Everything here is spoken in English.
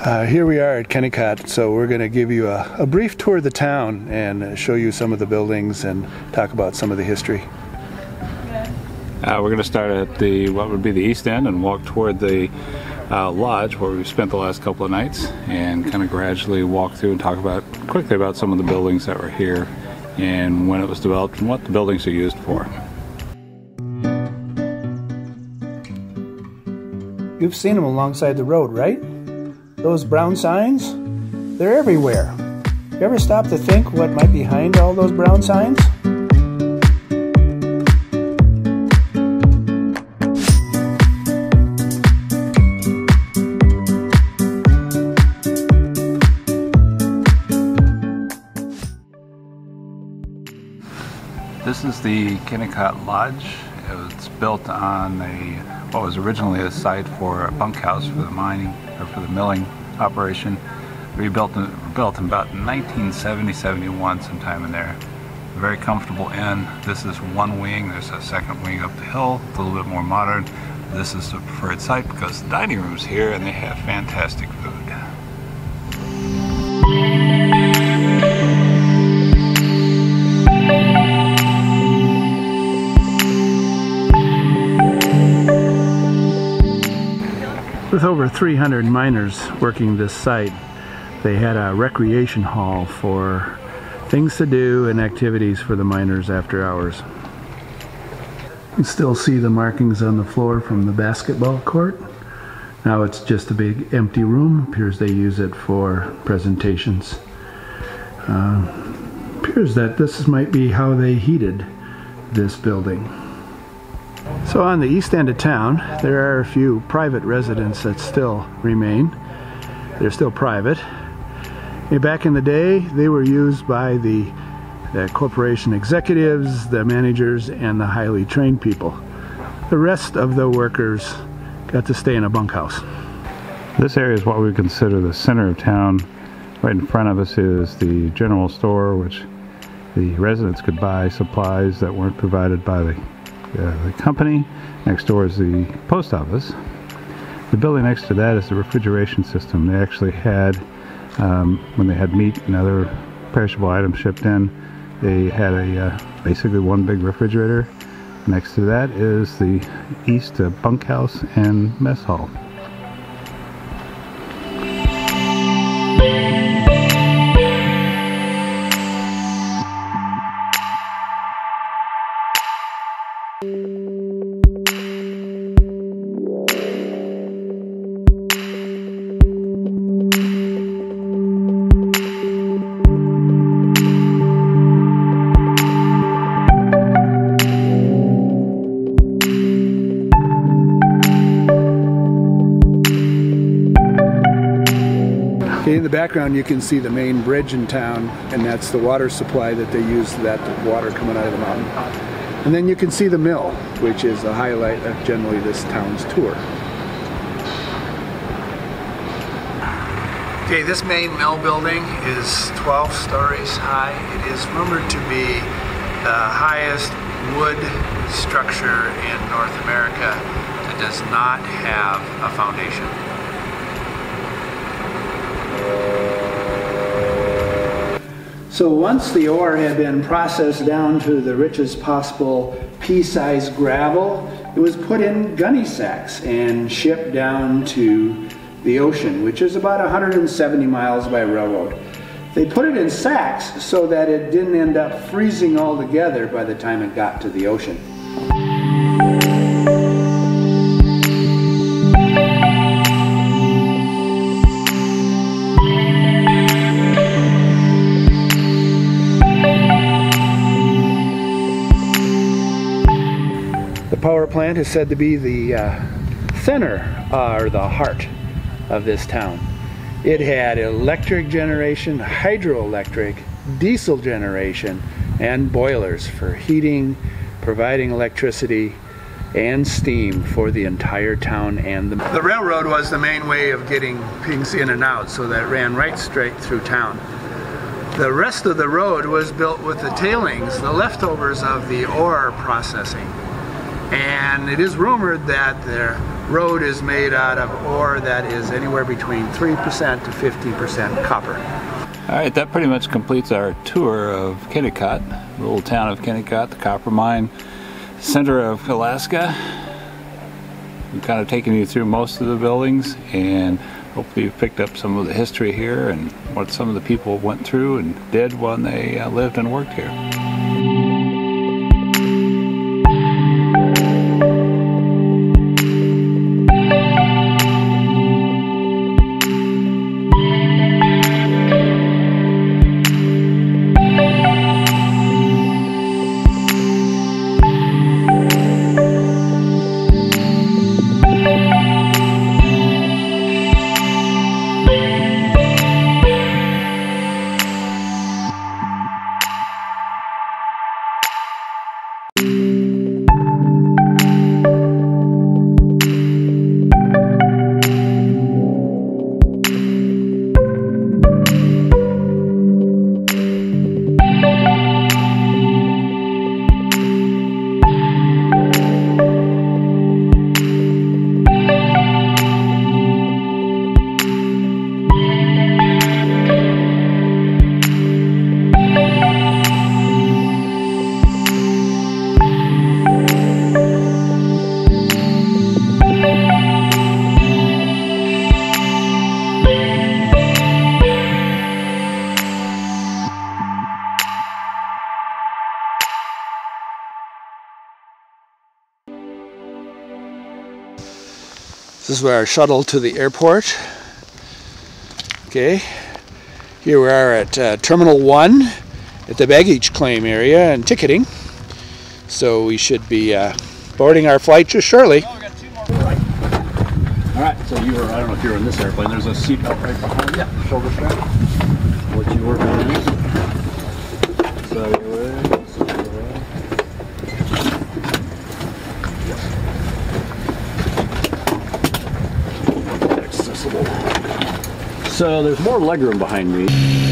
Here we are at Kennecott, so we're going to give you a brief tour of the town and show you some of the buildings and talk about some of the history. We're going to start at what would be the east end and walk toward the lodge where we've spent the last couple of nights, and kind of gradually walk through and talk quickly about some of the buildings that were here and when it was developed and what the buildings are used for. You've seen them alongside the road, right? Those brown signs? They're everywhere. You ever stop to think what might be behind all those brown signs? This is the Kennecott Lodge. It was built on what was originally a site for a bunkhouse for the mining or for the milling operation. Built in about 1970-71, sometime in there. A very comfortable inn. This is one wing. There's a second wing up the hill, a little bit more modern. This is the preferred site because the dining room's here and they have fantastic food. With over 300 miners working this site, they had a recreation hall for things to do and activities for the miners after hours. You can still see the markings on the floor from the basketball court. Now it's just a big empty room. Appears they use it for presentations. Appears that this might be how they heated this building. So on the east end of town, there are a few private residences that still remain. They're still private. Back in the day, they were used by the corporation executives, the managers, and the highly trained people. The rest of the workers got to stay in a bunkhouse. This area is what we consider the center of town. Right in front of us is the general store, which the residents could buy supplies that weren't provided by the company. Next door is the post office. The building next to that is the refrigeration system. They actually had, when they had meat and other perishable items shipped in, they had basically one big refrigerator. Next to that is the east bunkhouse and mess hall. In the background you can see the main bridge in town, and that's the water supply that they use, that water coming out of the mountain. And then you can see the mill, which is a highlight of generally this town's tour. Okay, this main mill building is 12 stories high. It is rumored to be the highest wood structure in North America that does not have a foundation. So once the ore had been processed down to the richest possible pea-sized gravel, it was put in gunny sacks and shipped down to the ocean, which is about 170 miles by railroad. They put it in sacks so that it didn't end up freezing all together by the time it got to the ocean. The power plant is said to be the center or the heart of this town. It had electric generation, hydroelectric, diesel generation, and boilers for heating, providing electricity and steam for the entire town. And the railroad was the main way of getting things in and out, so that ran right straight through town. The rest of the road was built with the tailings, the leftovers of the ore processing. And it is rumored that the road is made out of ore that is anywhere between 3% to 50% copper. All right, that pretty much completes our tour of Kennecott, the little town of Kennecott, the copper mine, center of Alaska. We've kind of taken you through most of the buildings, and hopefully you've picked up some of the history here and what some of the people went through and did when they lived and worked here. This is our shuttle to the airport. Okay, here we are at Terminal 1 at the baggage claim area and ticketing. So we should be boarding our flight just shortly. Oh, we got 2 more flights. All right, so you were, I don't know if you were in this airplane, there's a seat belt right behind you, shoulder strap. What you work on is. So you were. So there's more legroom behind me.